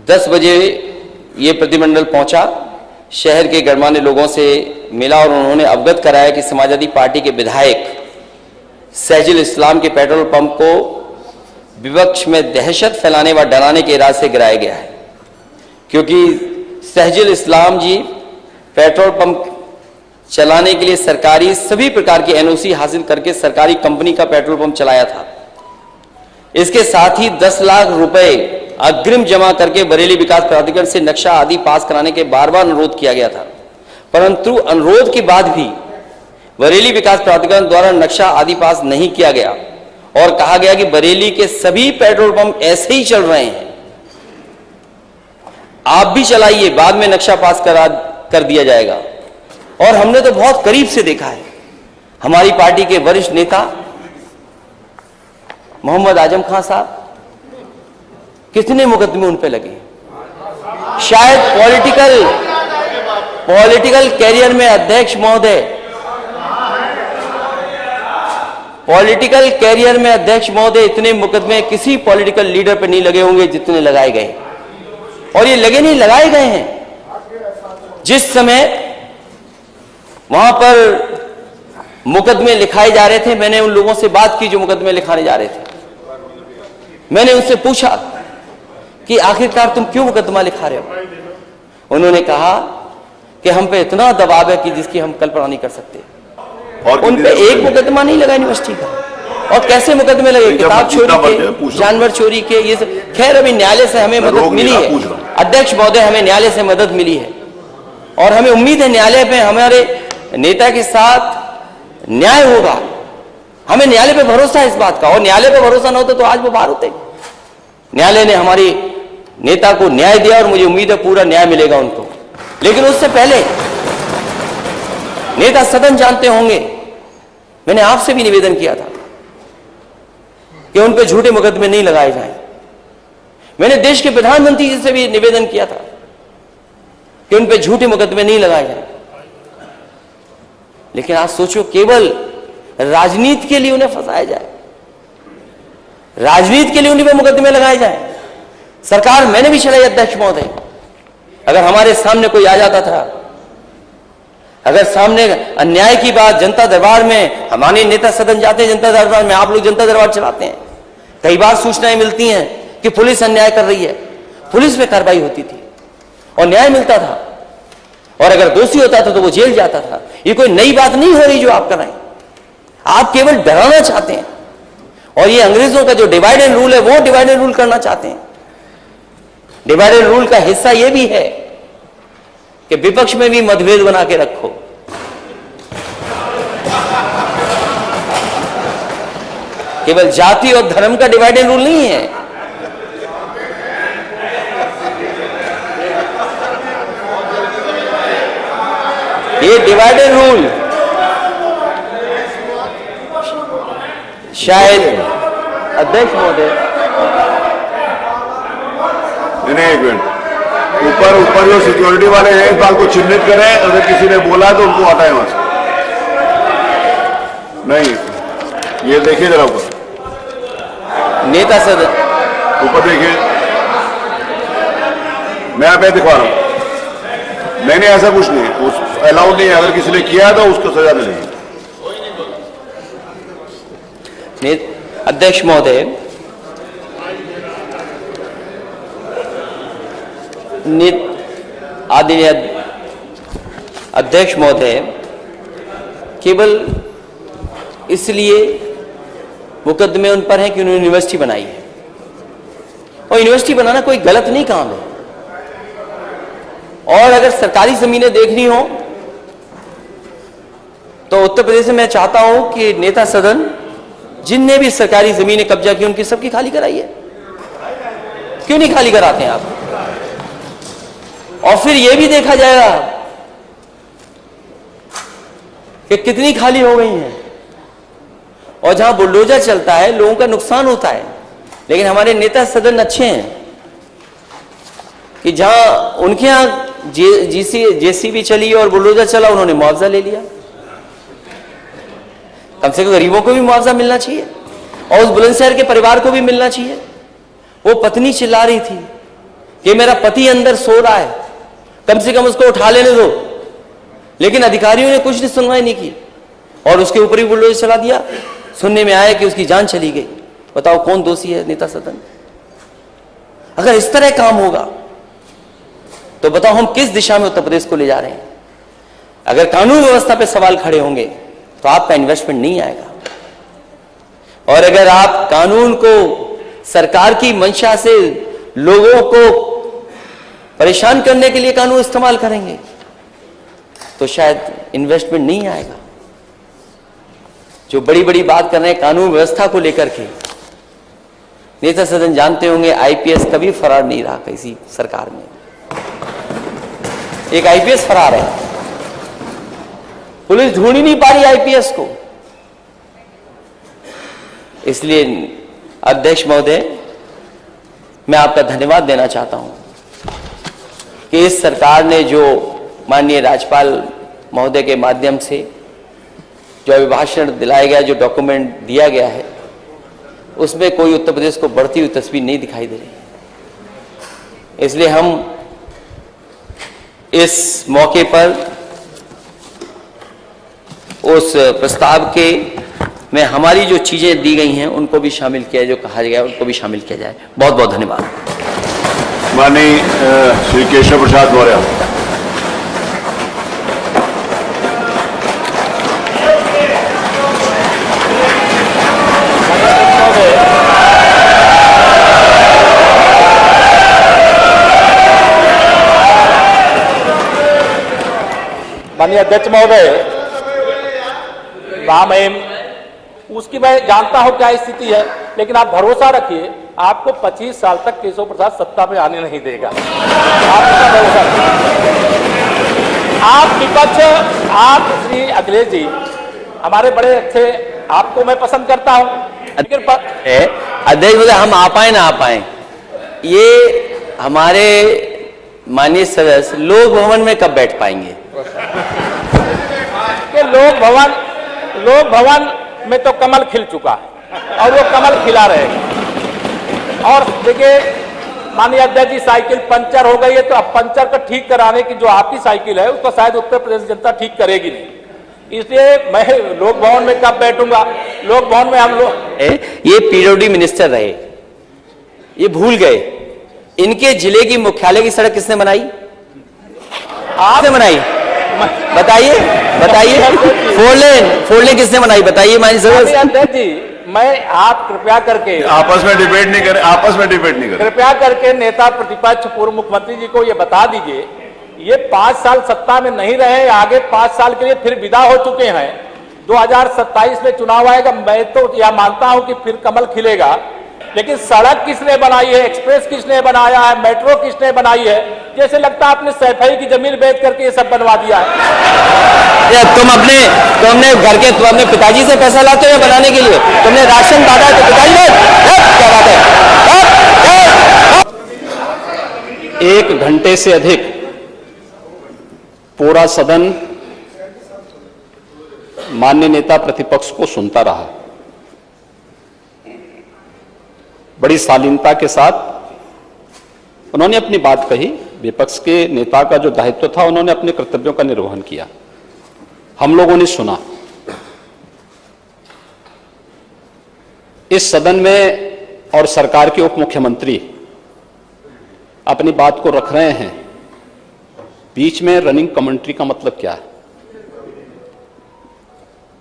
10 बजे ये प्रतिनिधिमंडल पहुंचा, शहर के गणमान्य लोगों से मिला और उन्होंने अवगत कराया कि समाजवादी पार्टी के विधायक सहजुल इस्लाम के पेट्रोल पंप को विपक्ष में दहशत फैलाने व डराने के इरादे से गिराया गया है, क्योंकि सहजुल इस्लाम जी पेट्रोल पंप चलाने के लिए सरकारी सभी प्रकार की एनओसी हासिल करके सरकारी कंपनी का पेट्रोल पंप चलाया था। इसके साथ ही 10 लाख रुपए अग्रिम जमा करके बरेली विकास प्राधिकरण से नक्शा आदि पास कराने के बार बार अनुरोध किया गया था, परंतु अनुरोध के बाद भी बरेली विकास प्राधिकरण द्वारा नक्शा आदि पास नहीं किया गया और कहा गया कि बरेली के सभी पेट्रोल पंप ऐसे ही चल रहे हैं, आप भी चलाइए, बाद में नक्शा पास कर दिया जाएगा। और हमने तो बहुत करीब से देखा है, हमारी पार्टी के वरिष्ठ नेता मोहम्मद आजम खान साहब, कितने मुकदमे उन पे लगे। शायद पॉलिटिकल कैरियर में अध्यक्ष महोदय, पॉलिटिकल कैरियर में अध्यक्ष महोदय इतने मुकदमे किसी पॉलिटिकल लीडर पे नहीं लगे होंगे जितने लगाए गए। और ये लगे नहीं, लगाए गए हैं। जिस समय वहां पर मुकदमे लिखाए जा रहे थे, मैंने उन लोगों से बात की जो मुकदमे लिखाने जा रहे थे। मैंने उनसे पूछा कि आखिरकार तुम क्यों मुकदमा लिखा रहे हो। उन्होंने कहा कि हम पे इतना दबाव है कि जिसकी हम कल्पना नहीं कर सकते। और उन पे एक मुकदमा नहीं लगा यूनिवर्सिटी का, और कैसे मुकदमे लगे, किताब चोरी के, जानवर चोरी के, ये सब। खैर अभी न्यायालय से हमें मदद मिली है, अध्यक्ष महोदय, हमें न्यायालय से मदद मिली है और हमें उम्मीद है न्यायालय पे हमारे नेता के साथ न्याय होगा। हमें न्यायालय पे भरोसा है इस बात का, और न्यायालय पे भरोसा ना होता तो आज वो बाहर होते। न्यायालय ने हमारे नेता को न्याय दिया और मुझे उम्मीद है पूरा न्याय मिलेगा उनको। लेकिन उससे पहले नेता सदन जानते होंगे, मैंने आपसे भी निवेदन किया था कि उन पे झूठे मुकदमे नहीं लगाए जाएं। मैंने देश के प्रधानमंत्री जी से भी निवेदन किया था कि उन पे झूठे मुकदमे नहीं लगाए जाएं। लेकिन आज सोचो, केवल राजनीति के लिए उन्हें फंसाया जाए, राजनीति के लिए उन्हीं पे मुकदमे लगाए जाएं। सरकार मैंने भी चलाई अध्यक्ष महोदय, अगर हमारे सामने कोई आ जाता था, अगर सामने अन्याय की बात जनता दरबार में, हमारे नेता सदन जाते हैं जनता दरबार में, आप लोग जनता दरबार चलाते हैं, कई बार सूचनाएं मिलती हैं कि पुलिस अन्याय कर रही है, पुलिस पे कार्रवाई होती थी और न्याय मिलता था, और अगर दोषी होता था तो वो जेल जाता था। ये कोई नई बात नहीं हो रही जो आप कर रहे हैं, आप केवल डराना चाहते हैं। और ये अंग्रेजों का जो डिवाइड एंड रूल है, वो डिवाइड एंड रूल करना चाहते हैं। डिवाइड एंड रूल का हिस्सा ये भी है कि विपक्ष में भी मतभेद बना के रखो। केवल जाति और धर्म का डिवाइड एंड रूल नहीं है, ये डिवाइड एंड रूल शायद अध्यक्ष महोदय, नहीं एक मिनट, ऊपर जो सिक्योरिटी वाले हैं इस बात को चिन्हित करें, अगर किसी ने बोला तो उनको हटाएं वहां से। नहीं, ये देखिए जरा ऊपर, नेता सदन ऊपर देखिए, मैं आप दिखा रहा हूं, मैंने ऐसा कुछ नहीं, उस अलाउड नहीं है, अगर किसी ने किया तो उसको सजा मिलेगी। अध्यक्ष महोदय, आदरणीय अध्यक्ष महोदय, केवल इसलिए मुकदमे उन पर हैं कि उन्होंने यूनिवर्सिटी बनाई है, और यूनिवर्सिटी बनाना कोई गलत नहीं काम है। और अगर सरकारी जमीनें देखनी हो तो उत्तर प्रदेश में मैं चाहता हूं कि नेता सदन जिनने भी सरकारी जमीनें कब्जा की उनकी सबकी खाली कराइए। क्यों नहीं खाली कराते हैं आप? और फिर यह भी देखा जाएगा कि कितनी खाली हो गई हैं, और जहां बुलडोजर चलता है लोगों का नुकसान होता है। लेकिन हमारे नेता सदन अच्छे हैं कि जहां उनके यहां जेसीबी चली और बुलडोजर चला, उन्होंने मुआवजा ले लिया। कम से कम गरीबों को भी मुआवजा मिलना चाहिए और उस बुलंदशहर के परिवार को भी मिलना चाहिए। वो पत्नी चिल्ला रही थी कि मेरा पति अंदर सो रहा है, कम से कम उसको उठा लेने दो। लेकिन अधिकारियों ने कुछ सुनवाई नहीं की और उसके ऊपर ही बुलडोजर चला दिया। सुनने में आया कि उसकी जान चली गई। बताओ कौन दोषी है नेता सदन? अगर इस तरह काम होगा तो बताओ हम किस दिशा में उत्तर प्रदेश को ले जा रहे हैं? अगर कानून व्यवस्था पे सवाल खड़े होंगे तो आपका इन्वेस्टमेंट नहीं आएगा। और अगर आप कानून को सरकार की मंशा से लोगों को परेशान करने के लिए कानून इस्तेमाल करेंगे तो शायद इन्वेस्टमेंट नहीं आएगा। जो बड़ी बड़ी बात कर रहे हैं कानून व्यवस्था को लेकर के, नेता सदन जानते होंगे आईपीएस कभी फरार नहीं रहा किसी सरकार में। एक आईपीएस फरार है, पुलिस ढूंढ ही नहीं पा रही आईपीएस को। इसलिए अध्यक्ष महोदय, मैं आपका धन्यवाद देना चाहता हूं कि इस सरकार ने जो माननीय राज्यपाल महोदय के माध्यम से जो अभिभाषण दिलाया गया, जो डॉक्यूमेंट दिया गया है, उसमें कोई उत्तर प्रदेश को बढ़ती हुई तस्वीर नहीं दिखाई दे रही। इसलिए हम इस मौके पर उस प्रस्ताव के में हमारी जो चीजें दी गई हैं उनको भी शामिल किया, जो कहा गया उनको भी शामिल किया जाए। बहुत बहुत धन्यवाद। माननीय श्री केशव प्रसाद मौर्य। माननीय अध्यक्ष महोदय, राम एम उसकी मैं जानता हूं क्या स्थिति है, लेकिन आप भरोसा रखिए आपको 25 साल तक केशव प्रसाद सत्ता में आने नहीं देगा। आप इसका भरोसा रखिए। आप विपक्ष, आप श्री अखिलेश जी हमारे बड़े अच्छे, आपको मैं पसंद करता हूं। अध्यक्ष महोदय, हम आ पाए ना आ पाए, ये हमारे माननीय सदस्य लोक भवन में कब बैठ पाएंगे? कि लोक भवन में तो कमल खिल चुका है और वो कमल खिला रहेगा। और देखिए माननीय अध्यक्ष जी, साइकिल पंचर हो गई है तो अब पंचर को ठीक कराने की जो आपकी साइकिल है उसको शायद उत्तर प्रदेश जनता ठीक करेगी नहीं। इसलिए मैं लोक भवन में कब बैठूंगा? लोक भवन में हम लोग, ये पीडब्ल्यूडी मिनिस्टर रहे, ये भूल गए इनके जिले की मुख्यालय की सड़क किसने बनाई? आपने बनाई? बताइए बताइए। फोर लेन किसने बनाई? बताइए माननीय सदस्य। अध्यक्ष जी, मैं आप कृपया करके आपस में डिबेट नहीं करें। कृपया करके नेता प्रतिपक्ष पूर्व मुख्यमंत्री जी को ये बता दीजिए, ये 5 साल सत्ता में नहीं रहे, आगे 5 साल के लिए फिर विदा हो चुके हैं। 2027 में चुनाव आएगा, मैं तो यह मानता हूं कि फिर कमल खिलेगा। लेकिन सड़क किसने बनाई है, एक्सप्रेस किसने बनाया है, मेट्रो किसने बनाई है? जैसे लगता है आपने सैफई की जमीन बेच करके ये सब बनवा दिया है। तुम अपने घर के, तुम अपने पिताजी से पैसा लाते हो बनाने के लिए? तुमने राशन बांटा है तो पिताजी ने क्या बात है? 1 घंटे से अधिक पूरा सदन माननीय नेता प्रतिपक्ष को सुनता रहा। बड़ी शालीनता के साथ उन्होंने अपनी बात कही। विपक्ष के नेता का जो दायित्व था, उन्होंने अपने कर्तव्यों का निर्वहन किया। हम लोगों ने सुना। इस सदन में और सरकार के उप मुख्यमंत्री अपनी बात को रख रहे हैं, बीच में रनिंग कमेंट्री का मतलब क्या है?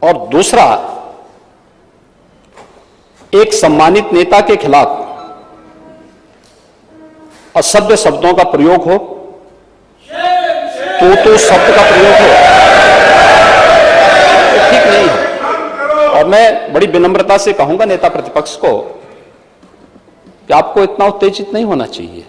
और दूसरा, एक सम्मानित नेता के खिलाफ असभ्य शब्दों का प्रयोग हो, तो शब्द का प्रयोग हो, तो ठीक नहीं है। और मैं बड़ी विनम्रता से कहूंगा नेता प्रतिपक्ष को कि आपको इतना उत्तेजित नहीं होना चाहिए।